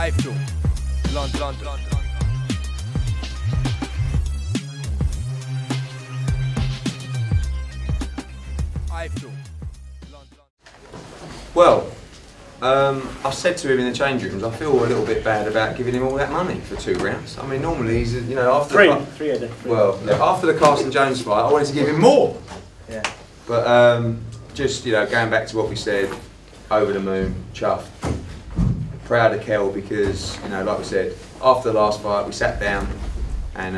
iFILM, London. iFILM, London. Well, I said to him in the change rooms, I feel a little bit bad about giving him all that money for 2 rounds. I mean, normally he's, you know, after three a day. Well, look, after the Carson Jones fight, I wanted to give him more. Yeah. But just, you know, going back to what we said, over the moon, chuffed. Proud of Kell because, you know, like we said, after the last fight, we sat down and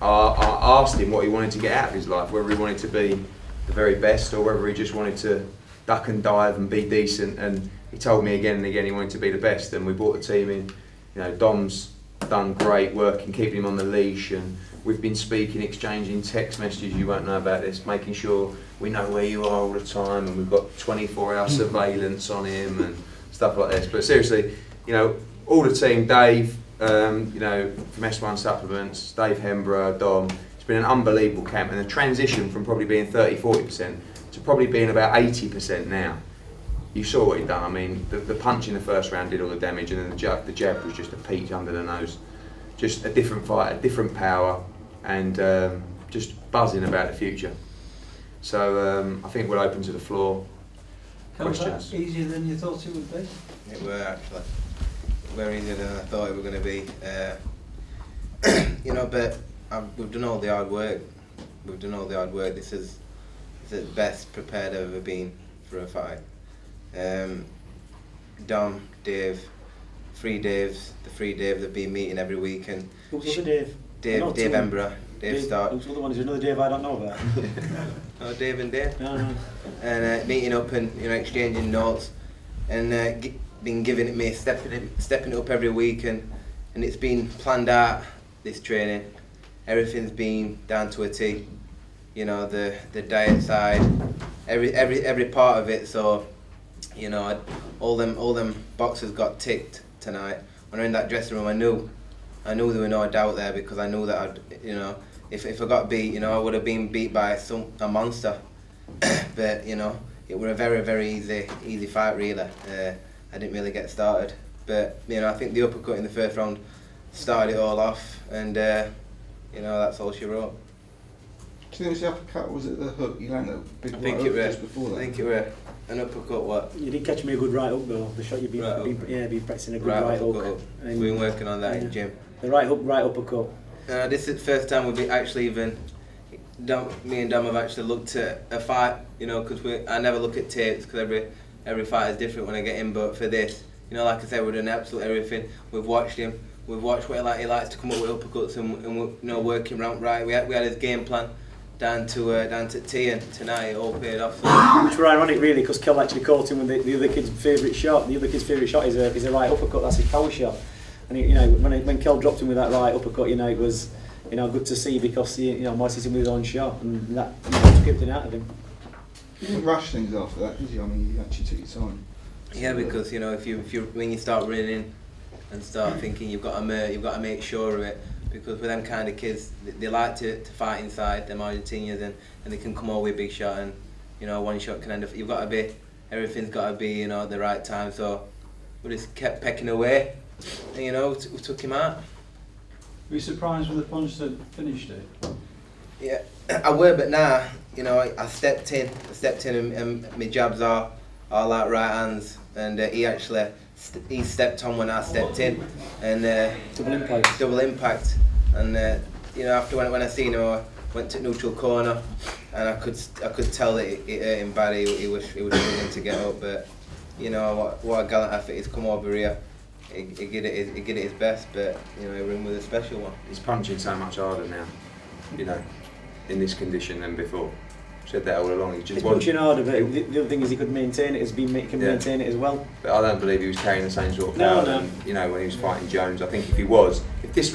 I asked him what he wanted to get out of his life, whether he wanted to be the very best or whether he just wanted to duck and dive and be decent, and he told me again and again he wanted to be the best, and we brought the team in. You know, Dom's done great work in keeping him on the leash, and we've been speaking, exchanging text messages, you won't know about this, making sure we know where you are all the time, and we've got 24-hour surveillance on him and stuff like this. But seriously, you know, all the team, Dave, you know, from S1 Supplements, Dave Hembrough, Dom, it's been an unbelievable camp, and the transition from probably being 30-40% to probably being about 80% now. You saw what he'd done. I mean, the punch in the first round did all the damage, and then the jab was just a peach under the nose. Just a different fight, a different power, and just buzzing about the future. So I think we're open to the floor. Questions? Easier than you thought it would be? It were actually. Way easier than I thought it were going to be. You know, but we've done all the hard work. We've done all the hard work. This is the best prepared I've ever been for a fight. Dom, Dave, the 3 Daves have been meeting every week, and Who's the other Dave? Dave Hembrough, Dave Stark. Who's the other one? Is there another Dave I don't know about? Oh, Dave and Dave. No. And meeting up and, you know, exchanging notes, and been giving it me, stepping it up every week, and it's been planned out, this training. Everything's been down to a T. You know, the diet side, every part of it. So, you know, all them boxes got ticked tonight. When I was in that dressing room, I knew there were no doubt there, because I knew that I'd, you know, if I got beat, you know, I would have been beat by a monster. But, you know, it was a very, very easy fight, really. I didn't really get started, but, you know, I think the uppercut in the first round started it all off, and you know, that's all she wrote. Do you think it was the uppercut, or was it the hook? You landed a big I think right it hook were. just before that. I think it were an uppercut. What? You did catch me a good right hook though. The shot you've been, been practicing a good right hook. We've been working on that in the gym. The right hook, right uppercut. This is the first time we've actually even, me and Dom have actually looked at a fight, you know, because I never look at tapes, because every fight is different when I get in, but for this, you know, like I said, we're doing absolutely everything. We've watched him, we've watched what he likes to come up with uppercuts, and we're, you know, working around right. We had his game plan down to T, and tonight it all paid off. So. Which were ironic really, because Kell actually caught him with the other kid's favourite shot. The other kid's favourite shot is a right uppercut. That's his power shot. And you know, when Kell dropped him with that right uppercut, you know, it was, you know, good to see, because you know, Moises him with his own shot, and that, you know, took everything out of him. You didn't rush things after that, did you? I mean, you actually took your time. Yeah, because, you know, if you when you start running and start thinking, you've got to make sure of it, because with them kind of kids, they like to fight inside, them Argentinians, and they can come over with a big shot, and, you know, one shot can end up. You've got to be, everything's got to be, you know, at the right time. So we just kept pecking away, and, you know, we took him out. Were you surprised with the punch that finished it? Yeah, I were, but now, you know, I stepped in, and my jabs are all out right hands, and he stepped on when I stepped in, and double impact, and you know, after when I seen him, I went to neutral corner, and I could tell that it hurt him bad. He was struggling to get up, but, you know, what a gallant effort. He's come over here. He did it his best, but, you know, he ran with a special one. He's punching so much harder now, you know, in this condition than before. Said that all along. He's punching harder, but the other thing is he could maintain it. Maintain it as well. But I don't believe he was carrying the same sort of power than, you know, when he was fighting Jones. I think if this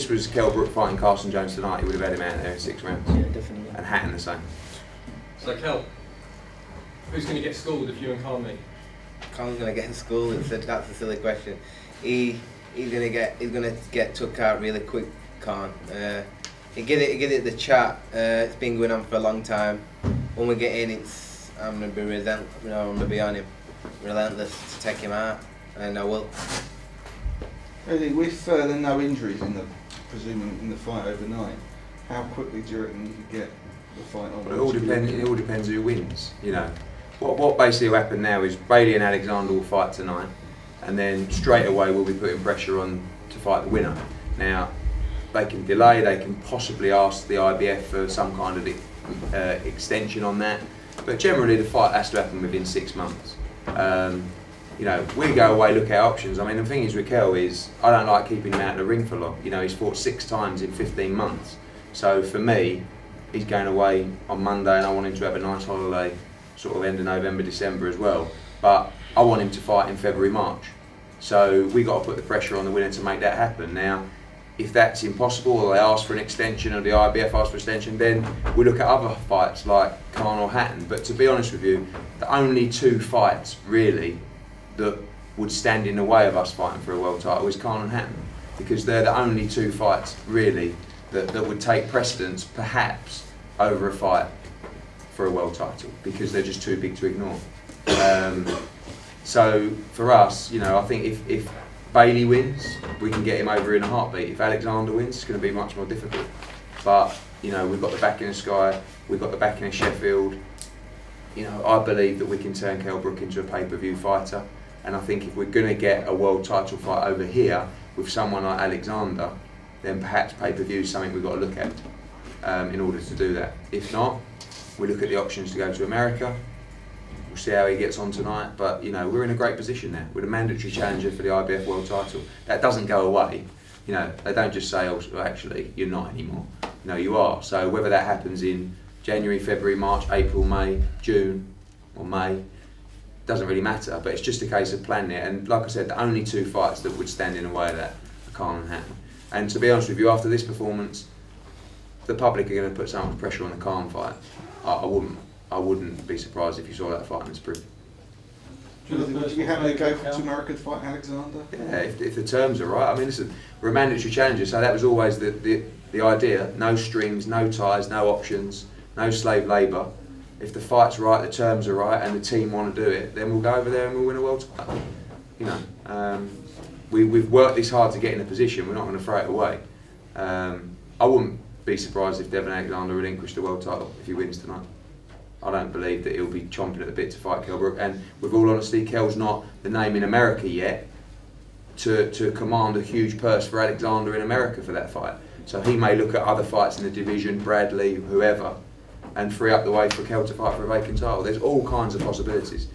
was Kell Brook fighting Carson Jones tonight, he would have had him out there in 6 rounds. Yeah, definitely. And Hatton the same. So Kell, who's going to get schooled if you and Carl meet? Carl's going to get schooled. That's a silly question. He's going to get took out really quick, Carl. He get it the chat. It's been going on for a long time. When we get in, I'm gonna be relentless. You know, I'm gonna be on him, relentless to take him out, and I will. Really, with there no injuries in the, presuming in the fight overnight, how quickly do you reckon you could get the fight on? Well, it all depends who wins. You know, what basically will happen now is Bailey and Alexander will fight tonight, and then straight away we'll be putting pressure on to fight the winner. Now, they can delay, they can possibly ask the IBF for some kind of extension on that, but generally the fight has to happen within 6 months. You know, we go away, look at options. I mean, the thing is with Kell is, I don't like keeping him out of the ring for long. You know, he's fought 6 times in 15 months. So for me, he's going away on Monday and I want him to have a nice holiday, sort of end of November, December as well. But I want him to fight in February, March. So we got to put the pressure on the winner to make that happen. Now, if that's impossible, or they ask for an extension, or the IBF asks for an extension, then we look at other fights like Khan or Hatton. But to be honest with you, the only 2 fights really that would stand in the way of us fighting for a world title is Khan and Hatton, because they're the only 2 fights really that would take precedence perhaps over a fight for a world title, because they're just too big to ignore. So for us, you know, I think if Bailey wins, we can get him over in a heartbeat. If Alexander wins, it's going to be much more difficult. But, you know, we've got the backing of Sky, we've got the backing of Sheffield. You know, I believe that we can turn KELL BROOK into a pay-per-view fighter. And I think if we're going to get a world title fight over here with someone like Alexander, then perhaps pay-per-view is something we've got to look at in order to do that. If not, we look at the options to go to America. We'll see how he gets on tonight, but you know, we're in a great position now. We're a mandatory challenger for the IBF world title. That doesn't go away. You know, they don't just say, oh, actually, you're not anymore. No, you are. So whether that happens in January, February, March, April, May, June, or May, doesn't really matter, but it's just a case of planning it. And like I said, the only 2 fights that would stand in the way of that are Khan and Hatton. And to be honest with you, after this performance, the public are going to put so much pressure on the Khan fight. I wouldn't be surprised if you saw that fight in the spring. Do you have to go to America to fight Alexander? Yeah, if the terms are right. I mean, listen, we're a mandatory challenger, so that was always the idea. No strings, no ties, no options, no slave labour. If the fight's right, the terms are right, and the team want to do it, then we'll go over there and we'll win a world title. You know, we've worked this hard to get in a position. We're not going to throw it away. I wouldn't be surprised if Devon Alexander relinquished the world title if he wins tonight. I don't believe that he'll be chomping at the bit to fight KELL BROOK, and with all honesty, Kell's not the name in America yet to command a huge purse for Alexander in America for that fight. So he may look at other fights in the division, Bradley, whoever, and free up the way for KELL to fight for a vacant title. There's all kinds of possibilities,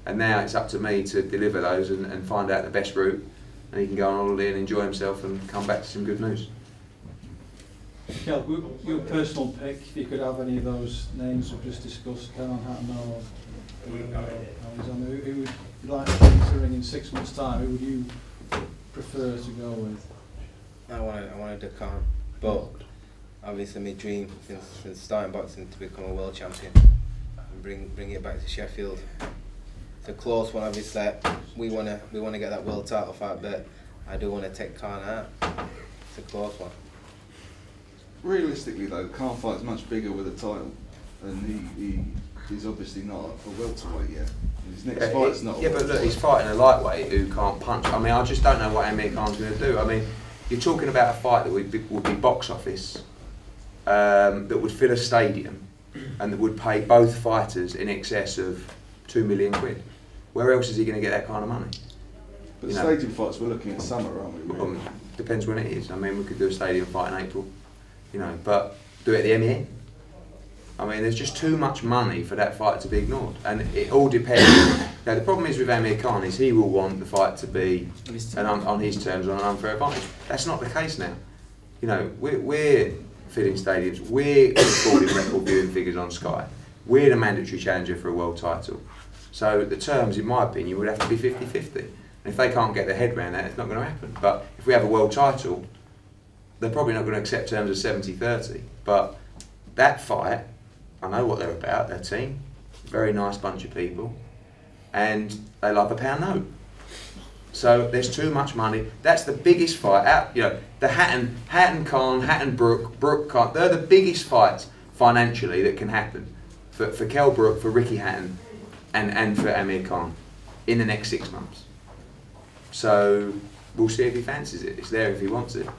and now it's up to me to deliver those and find out the best route, and he can go on holiday and enjoy himself and come back to some good news. Kell, your personal pick, if you could have any of those names we've just discussed, Khan, Hatton or Alexander, who would you like to bring to the ring in 6 months' time? Who would you prefer to go with? I wanted to Khan, but obviously my dream since starting boxing to become a world champion and bring it back to Sheffield. It's a close one, obviously. We wanna get that world title fight, but I do want to take Khan out. It's a close one. Realistically though, Khan fight's much bigger with a title, and he's obviously not a welterweight yet. His next fight's not. Yeah, but look, he's fighting a lightweight who can't punch. I mean, I just don't know what Amir Khan's going to do. I mean, you're talking about a fight that would be box office, that would fill a stadium, and that would pay both fighters in excess of £2 million. Where else is he going to get that kind of money? But stadium fights, we're looking at summer, aren't we? Really? Depends when it is. I mean, we could do a stadium fight in April. You know, but do it at the MEN. I mean, there's just too much money for that fight to be ignored, and it all depends. Now, the problem is with Amir Khan is he will want the fight to be on his terms, on an unfair advantage. That's not the case now. You know, we're filling stadiums, we're recording record viewing figures on Sky, we're the mandatory challenger for a world title. So the terms, in my opinion, would have to be 50-50. And if they can't get their head around that, it's not going to happen. But if we have a world title, they're probably not going to accept terms of 70-30, but that fight, I know what they're about, their team, very nice bunch of people, and they love a pound note. So there's too much money. That's the biggest fight out. You know, the Hatton Khan, Hatton Brook Khan, they're the biggest fights financially that can happen for KELL BROOK, for Ricky Hatton, and for Amir Khan in the next 6 months. So we'll see if he fancies it. It's there if he wants it.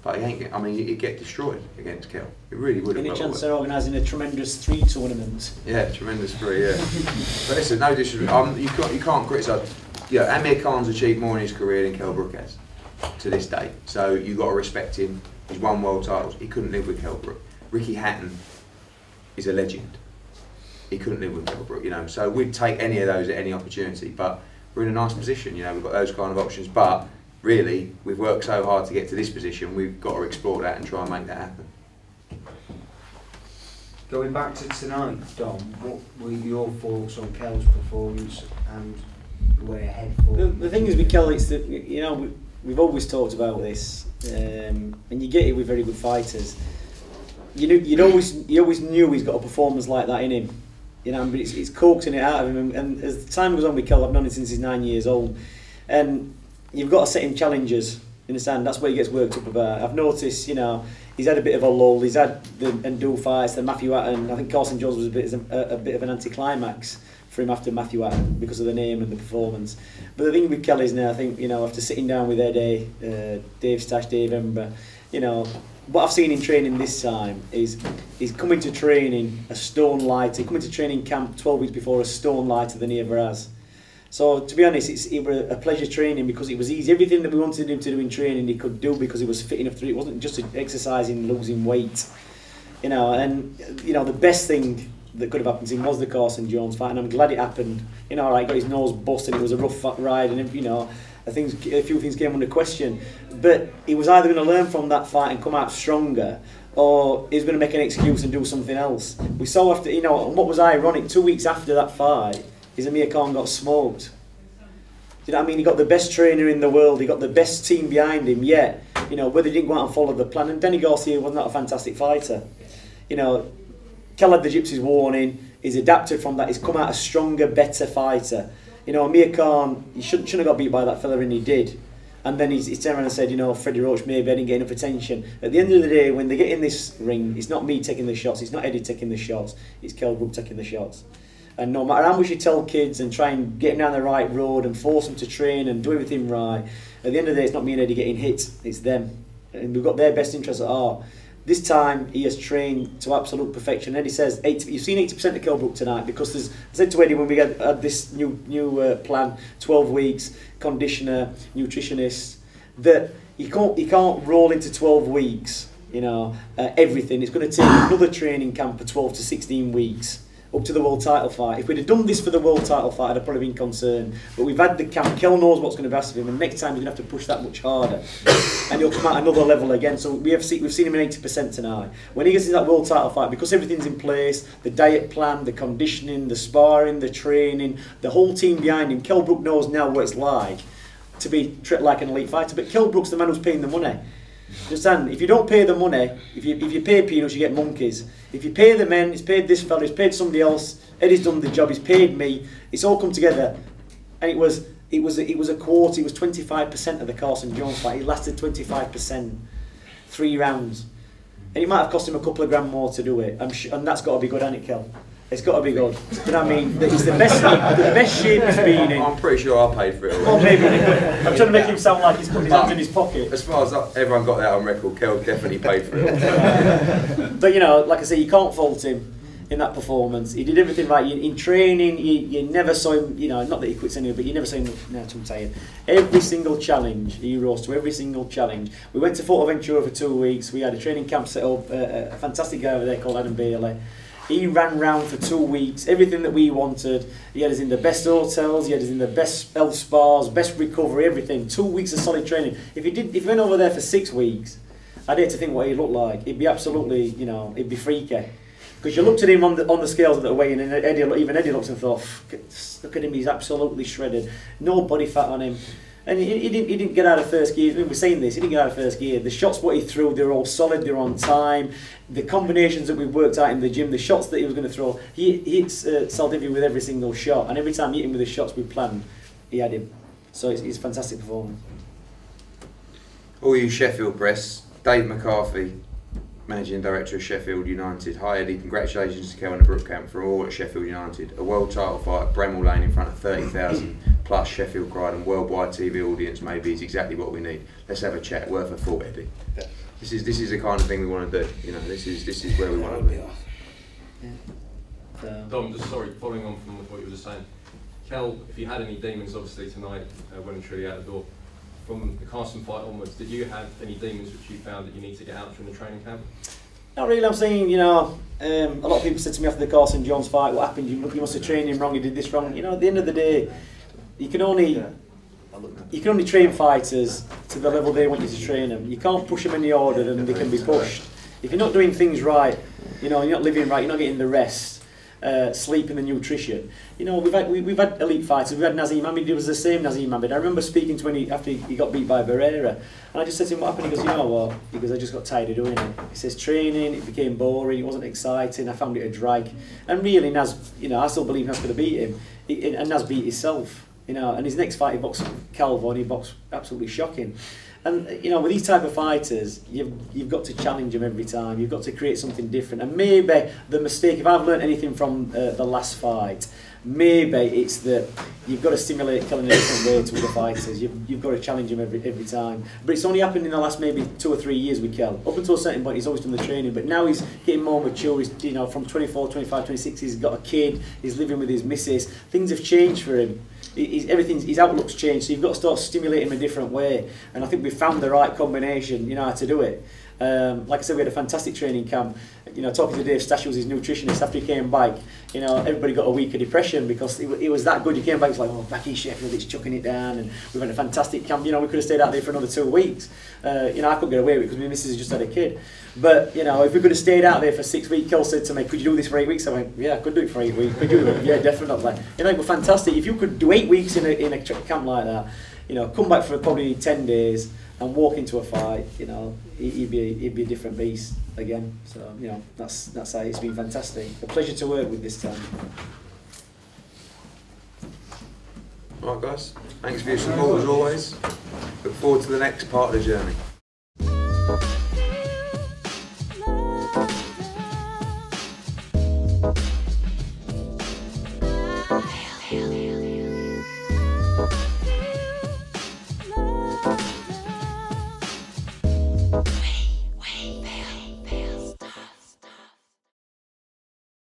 But he ain't. I mean, he'd get destroyed against Kell. It really would. Any chance they're organising a tremendous 3 tournament? Yeah, tremendous 3. Yeah. But listen, no disrespect. You can't criticise. Yeah, Amir Khan's achieved more in his career than Kell Brook has to this day. So you've got to respect him. He's won world titles. He couldn't live with Kell Brook. Ricky Hatton is a legend. He couldn't live with Kell Brook, you know. So we'd take any of those at any opportunity. But we're in a nice position, you know. We've got those kind of options. But really, we've worked so hard to get to this position. We've got to explore that and try and make that happen. Going back to tonight, Dom, what were your thoughts on Kell's performance and the way ahead for The thing is with Kell, it's that, you know, we've always talked about this, and you get it with very good fighters. You always knew he's got a performance like that in him, you know, but it's coaxing it out of him. And as the time goes on with Kell, I've known him since he's 9 years old, and you've got to set him challenges. You understand? That's what he gets worked up about. I've noticed, you know, he's had a bit of a lull. He's had the Endul fights, the Matthew Hatton. I think Carson Jones was a bit of an anticlimax for him after Matthew Hatton because of the name and the performance. But the thing with Kell is now, I think, you know, after sitting down with Eddie, Dave Stash, Dave Ember, you know, what I've seen in training this time is he's coming to training a stone lighter. He's coming to training camp 12 weeks before a stone lighter than he ever has. So to be honest, it was a pleasure training because it was easy. Everything that we wanted him to do in training, he could do because he was fit enough to do it. It wasn't just exercising, losing weight, you know. And you know, the best thing that could have happened to him was the Carson Jones fight, and I'm glad it happened. You know, all right, got his nose busted. It was a rough ride, and you know, a few things came under question. But he was either going to learn from that fight and come out stronger, or he was going to make an excuse and do something else. We saw after, you know, and what was ironic, 2 weeks after that fight, is Amir Khan got smoked. You know what I mean? He got the best trainer in the world, he got the best team behind him, yet, you know, whether he didn't go out and follow the plan. And Denny Garcia was not a fantastic fighter. You know, Kell had the Gypsies warning, he's adapted from that, he's come out a stronger, better fighter. You know, Amir Khan, he shouldn't have got beat by that fella, and he did. And then he's turned around and said, you know, Freddie Roach, maybe I didn't get enough attention. At the end of the day, when they get in this ring, it's not me taking the shots, it's not Eddie taking the shots, it's Kell Brook taking the shots. And no matter how much you tell kids and try and get them down the right road and force them to train and do everything right, at the end of the day, it's not me and Eddie getting hit, it's them. And we've got their best interests at heart. This time, he has trained to absolute perfection. Eddie says, you've seen 80% of Kell Brook tonight, because I said to Eddie when we had this new plan, 12 weeks, conditioner, nutritionist, that he can't roll into 12 weeks, you know, everything. It's going to take another training camp for 12 to 16 weeks, up to the world title fight. If we'd have done this for the world title fight, I'd have probably been concerned. But we've had the camp. Kell knows what's going to be asked of him, and next time he's going to have to push that much harder, and he'll come out another level again. So we've seen him in 80% tonight. When he gets in that world title fight, because everything's in place, the diet plan, the conditioning, the sparring, the training, the whole team behind him, Kell Brook knows now what it's like to be treated like an elite fighter. But Kell Brook's the man who's paying the money. Understand? If you don't pay the money, if you pay peanuts, you get monkeys. If you pay the men, it's paid this fella, it's paid somebody else. Eddie's done the job, he's paid me. It's all come together, and it was a quarter. It was 25% of the Carson Jones fight. He lasted 25%, 3 rounds, and it might have cost him a couple of grand more to do it. And that's got to be good, hasn't it, Kell? It's got to be good. You know what I mean? It's the best shape he's been in. I'm pretty sure I paid for it. Well, maybe. I'm trying to make him sound like he's putting his hands in his pocket. As far as everyone got that on record, Kell definitely paid for it. But you know, like I say, you can't fault him in that performance. He did everything right. In training, you never saw him, you know, not that he quits anyway, but you never saw him, I'm tired. Every single challenge, he rose to every single challenge. We went to Forteventura for 2 weeks. We had a training camp set up, a fantastic guy over there called Adam Bailey. He ran round for 2 weeks, everything that we wanted. He had us in the best hotels, he had us in the best health spas, best recovery, everything. 2 weeks of solid training. If he went over there for 6 weeks, I'd hate to think what he'd look like. He'd be absolutely, you know, he'd be freaky. Because you looked at him on the scales that were weighing, and even Eddie looked and thought, look at him, he's absolutely shredded. No body fat on him. And he didn't get out of first gear. We're saying this, he didn't get out of first gear. The shots what he threw, they were all solid, they were on time. The combinations that we worked out in the gym, the shots that he was going to throw, he hits Saldivia with every single shot. And every time he hit him with the shots we planned, he had him. So it's a fantastic performance. All you Sheffield press, Dave McCarthy, Managing Director of Sheffield United. Hi Eddie, congratulations to Kell and the Brook camp for all at Sheffield United. A world title fight at Bremel Lane in front of 30,000. plus Sheffield Pride and worldwide TV audience maybe is exactly what we need. Let's have a chat. Worth a thought, Eddie. Yeah. This is the kind of thing we want to do. You know, this is where we want to be. Dom, just sorry, following on from what you were just saying. Kel, if you had any demons, obviously tonight, well and truly out the door. From the Carson fight onwards, did you have any demons which you found that you need to get out during the training camp? Not really. I'm saying, you know, a lot of people said to me after the Carson Jones fight, what happened? You must have trained him wrong. You did this wrong. You know, at the end of the day, you can only train fighters to the level they want you to train them. You can't push them in the order and they can be pushed. If you're not doing things right, you know, you're not living right, you're not getting the rest, sleep and the nutrition. You know, we've had elite fighters. We've had Nazim Hamid. It was the same Nazim Hamid. I remember speaking to him after he got beat by Barrera, and I just said to him, what happened? He goes, you know what? He goes, I just got tired of doing it. He says, training, it became boring, it wasn't exciting, I found it a drag. And really, Naz, you know, I still believe Naz could have beat him, and Naz beat himself. You know, and his next fight he boxed Calvo, and he boxed absolutely shocking. And you know, with these type of fighters, you've got to challenge them every time. You've got to create something different. And maybe the mistake, if I've learned anything from the last fight, maybe it's that you've got to stimulate Kel in a different way to other fighters. You've got to challenge him every time. But it's only happened in the last maybe 2 or 3 years with Kel. Up until a certain point, he's always done the training, but now he's getting more mature. He's, you know, from 24, 25, 26, he's got a kid. He's living with his missus. Things have changed for him. His outlook's changed, so you've got to start stimulating him a different way. And I think we've found the right combination, you know, how to do it. Like I said, we had a fantastic training camp. You know, talking to Dave Stash, who was his nutritionist, after he came back, you know, everybody got a week of depression because it was that good. He came back, he was like, oh, back in Sheffield, it's chucking it down, and we've had a fantastic camp. You know, we could have stayed out there for another 2 weeks. You know, I couldn't get away with it because my missus just had a kid. But, you know, if we could have stayed out there for 6 weeks, Kel said to me, could you do this for 8 weeks? I went, yeah, I could do it for 8 weeks. Could you do it? Yeah, definitely. You know, it was fantastic. If you could do 8 weeks in a camp like that, you know, come back for probably 10 days and walk into a fight, you know, he'd be a different beast again. So, you know, that's how it's been fantastic. A pleasure to work with this time. All right, guys. Thanks for your support as always. Look forward to the next part of the journey. KELL.